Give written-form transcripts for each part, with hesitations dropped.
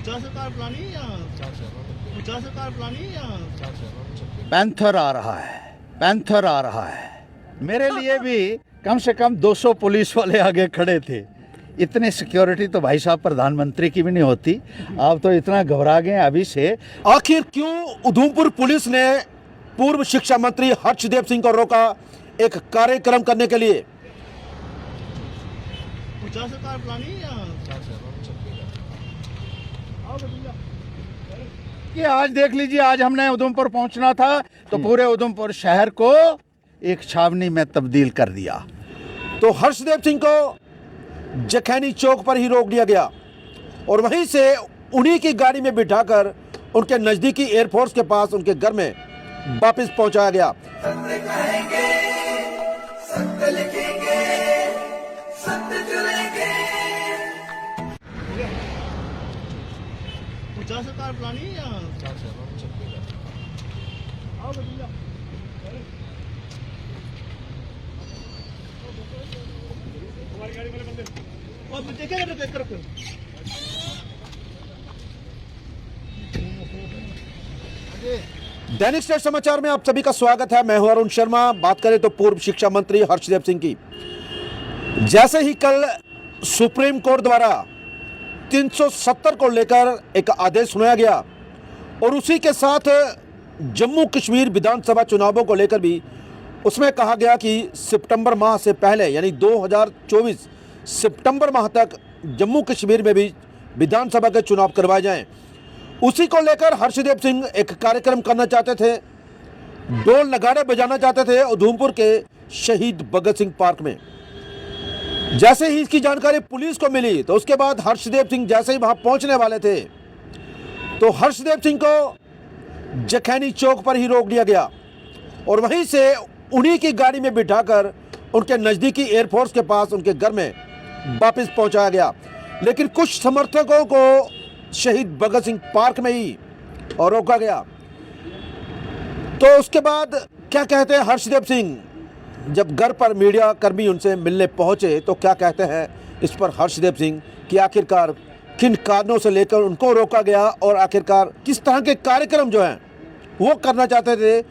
सरकार पुरानी या सरकार पुरानी या पैंथर आ रहा है, पैंथर आ रहा है। मेरे लिए भी कम से कम 200 पुलिस वाले आगे खड़े थे। इतनी सिक्योरिटी तो भाई साहब प्रधानमंत्री की भी नहीं होती। आप तो इतना घबरा गए अभी से। आखिर क्यों उधमपुर पुलिस ने पूर्व शिक्षा मंत्री हर्षदेव सिंह को रोका एक कार्यक्रम करने के लिए? सरकार पुरानी या कि आज देख लीजिए, आज हमने उधमपुर पहुंचना था तो पूरे उधमपुर शहर को एक छावनी में तब्दील कर दिया। तो हर्षदेव सिंह को जखैनी चौक पर ही रोक दिया गया और वहीं से उन्हीं की गाड़ी में बिठाकर उनके नजदीकी एयरफोर्स के पास उनके घर में वापस पहुंचाया गया। सरकार पुरानी या दैनिक स्टेट समाचार में आप सभी का स्वागत है। मैं हूं अरुण शर्मा। बात करें तो पूर्व शिक्षा मंत्री हर्षदेव सिंह की, जैसे ही कल सुप्रीम कोर्ट द्वारा 370 को लेकर एक आदेश सुनाया गया और उसी के साथ जम्मू कश्मीर विधानसभा चुनावों को लेकर भी उसमें कहा गया कि सितंबर माह से पहले यानी 2024 सितंबर माह तक जम्मू कश्मीर में भी विधानसभा के चुनाव करवाए जाएं। उसी को लेकर हर्षदेव सिंह एक कार्यक्रम करना चाहते थे, ढोल नगाड़े बजाना चाहते थे उधमपुर के शहीद भगत सिंह पार्क में। जैसे ही इसकी जानकारी पुलिस को मिली तो उसके बाद हर्षदेव सिंह जैसे ही वहां पहुंचने वाले थे तो हर्षदेव सिंह को जखैनी चौक पर ही रोक दिया गया और वहीं से उन्हीं की गाड़ी में बिठाकर उनके नजदीकी एयरफोर्स के पास उनके घर में वापस पहुंचाया गया। लेकिन कुछ समर्थकों को शहीद भगत सिंह पार्क में ही और रोका गया। तो उसके बाद क्या कहते हैं हर्षदेव सिंह? जब घर पर मीडिया कर्मी उनसे मिलने पहुंचे तो क्या कहते हैं इस पर हर्षदेव सिंह कि आखिरकार किन कारणों से लेकर उनको रोका गया और आखिरकार किस तरह के कार्यक्रम जो हैं वो करना चाहते थे,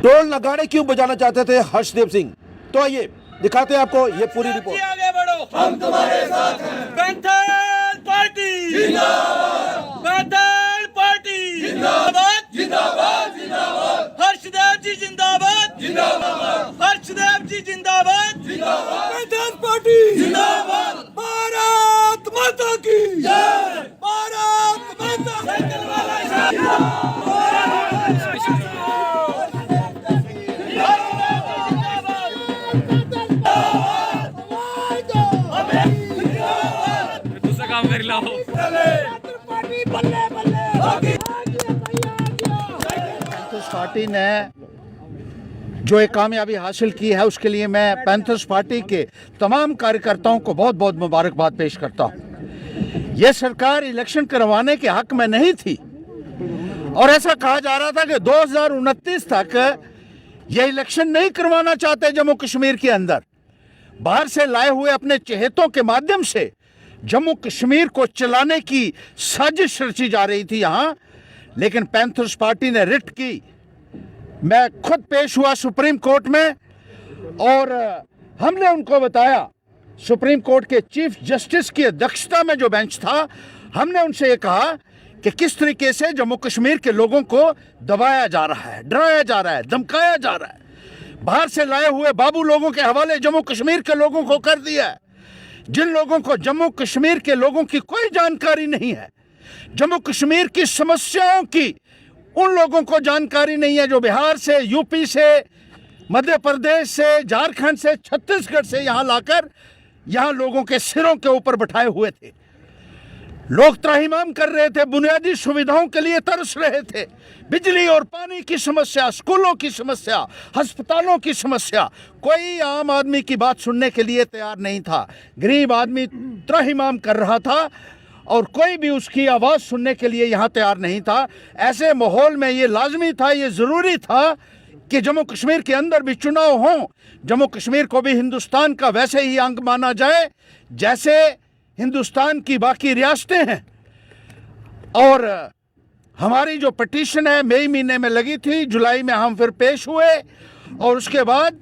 ढोल नगाड़े क्यों बजाना चाहते थे हर्षदेव सिंह? तो आइए दिखाते हैं आपको ये पूरी रिपोर्ट। आगे बढ़ो, हम तुम्हारे साथ हैं। पैंथर पार्टी जिंदाबाद, पैंथर पार्टी जिंदाबाद, जिंदाबाद, जिंदाबाद। हर्षदेव जी जिंदाबाद, जिंदाबाद। हर्षदेव जी जिंदाबाद, जिंदाबाद। पैंथर पार्टी जिंदाबाद। भारत माता की जय, भारत माता। साइकिल वाला कर लो। पैंथर्स पार्टी ने जो एक कामयाबी हासिल की है उसके लिए मैं पैंथर्स पार्टी के तमाम कार्यकर्ताओं को बहुत बहुत मुबारकबाद पेश करता हूं। यह सरकार इलेक्शन करवाने के हक में नहीं थी और ऐसा कहा जा रहा था कि 2029 तक यह इलेक्शन नहीं करवाना चाहते जम्मू कश्मीर के अंदर। बाहर से लाए हुए अपने चहेतों के माध्यम से जम्मू कश्मीर को चलाने की साजिश रची जा रही थी यहां, लेकिन पैंथर्स पार्टी ने रिट की। मैं खुद पेश हुआ सुप्रीम कोर्ट में और हमने उनको बताया, सुप्रीम कोर्ट के चीफ जस्टिस की अध्यक्षता में जो बेंच था, हमने उनसे ये कहा कि किस तरीके से जम्मू कश्मीर के लोगों को दबाया जा रहा है, डराया जा रहा है, धमकाया जा रहा है। बाहर से लाए हुए बाबू लोगों के हवाले जम्मू कश्मीर के लोगों को कर दिया है, जिन लोगों को जम्मू कश्मीर के लोगों की कोई जानकारी नहीं है, जम्मू कश्मीर की समस्याओं की उन लोगों को जानकारी नहीं है जो बिहार से, यूपी से, मध्य प्रदेश से, झारखंड से, छत्तीसगढ़ से यहां लाकर यहां लोगों के सिरों के ऊपर बैठाए हुए थे। लोग त्राहिमाम कर रहे थे, बुनियादी सुविधाओं के लिए तरस रहे थे। बिजली और पानी की समस्या, स्कूलों की समस्या, अस्पतालों की समस्या, कोई आम आदमी की बात सुनने के लिए तैयार नहीं था। गरीब आदमी त्राहिमाम कर रहा था और कोई भी उसकी आवाज़ सुनने के लिए यहाँ तैयार नहीं था। ऐसे माहौल में ये लाजमी था, ये ज़रूरी था कि जम्मू कश्मीर के अंदर भी चुनाव हों, जम्मू कश्मीर को भी हिंदुस्तान का वैसे ही अंग माना जाए जैसे हिंदुस्तान की बाकी रियासतें हैं। और हमारी जो पिटीशन है मई महीने में लगी थी, जुलाई में हम फिर पेश हुए और उसके बाद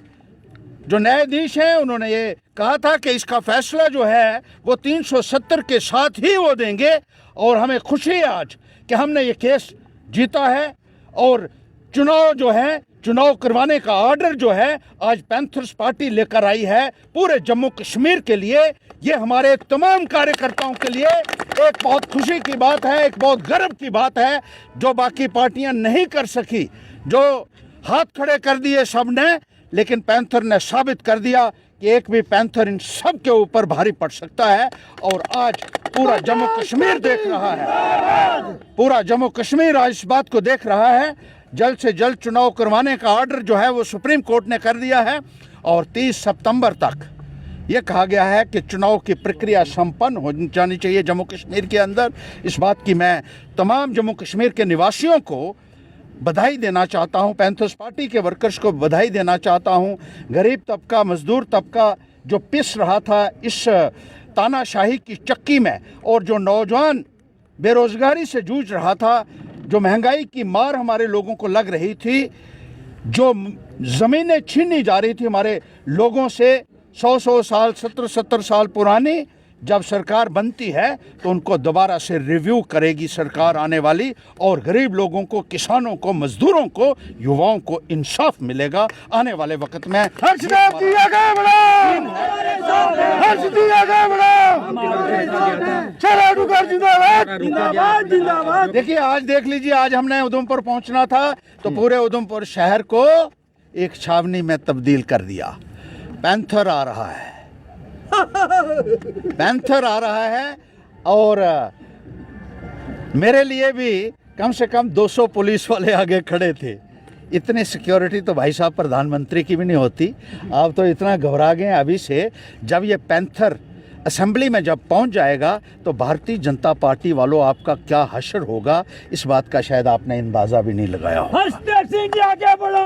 जो न्यायाधीश हैं उन्होंने ये कहा था कि इसका फैसला जो है वो 370 के साथ ही वो देंगे। और हमें खुशी है आज कि हमने ये केस जीता है और चुनाव जो है, चुनाव करवाने का ऑर्डर जो है आज पैंथर्स पार्टी लेकर आई है पूरे जम्मू कश्मीर के लिए। ये हमारे तमाम कार्यकर्ताओं के लिए एक बहुत खुशी की बात है, एक बहुत गर्व की बात है जो बाकी पार्टियां नहीं कर सकी, जो हाथ खड़े कर दिए सबने, लेकिन पैंथर ने साबित कर दिया कि एक भी पैंथर इन सब के ऊपर भारी पड़ सकता है। और आज पूरा जम्मू कश्मीर देख रहा है, पूरा जम्मू कश्मीर आज इस बात को देख रहा है। जल्द से जल्द चुनाव करवाने का ऑर्डर जो है वो सुप्रीम कोर्ट ने कर दिया है और 30 सितंबर तक ये कहा गया है कि चुनाव की प्रक्रिया संपन्न हो जानी चाहिए जम्मू कश्मीर के अंदर। इस बात की मैं तमाम जम्मू कश्मीर के निवासियों को बधाई देना चाहता हूं, पैंथर्स पार्टी के वर्कर्स को बधाई देना चाहता हूं। गरीब तबका, मजदूर तबका जो पिस रहा था इस तानाशाही की चक्की में, और जो नौजवान बेरोजगारी से जूझ रहा था, जो महंगाई की मार हमारे लोगों को लग रही थी, जो ज़मीनें छीनी जा रही थी हमारे लोगों से 100 साल, 70 साल पुरानी, जब सरकार बनती है तो उनको दोबारा से रिव्यू करेगी सरकार आने वाली, और गरीब लोगों को, किसानों को, मजदूरों को, युवाओं को इंसाफ मिलेगा आने वाले वक्त में। देखिए आज देख लीजिए, आज हमने उधमपुर पहुंचना था तो पूरे उधमपुर शहर को एक छावनी में तब्दील कर दिया। पैंथर आ रहा है, पैंथर आ रहा है। और मेरे लिए भी कम से कम 200 पुलिस वाले आगे खड़े थे। इतनी सिक्योरिटी तो भाई साहब प्रधानमंत्री की भी नहीं होती। आप तो इतना घबरा गए अभी से। जब ये पैंथर असेंबली में जब पहुंच जाएगा तो भारतीय जनता पार्टी वालों आपका क्या हश्र होगा, इस बात का शायद आपने अंदाज़ा भी नहीं लगाया। हर्षदेव सिंह जी आगे बढ़ो।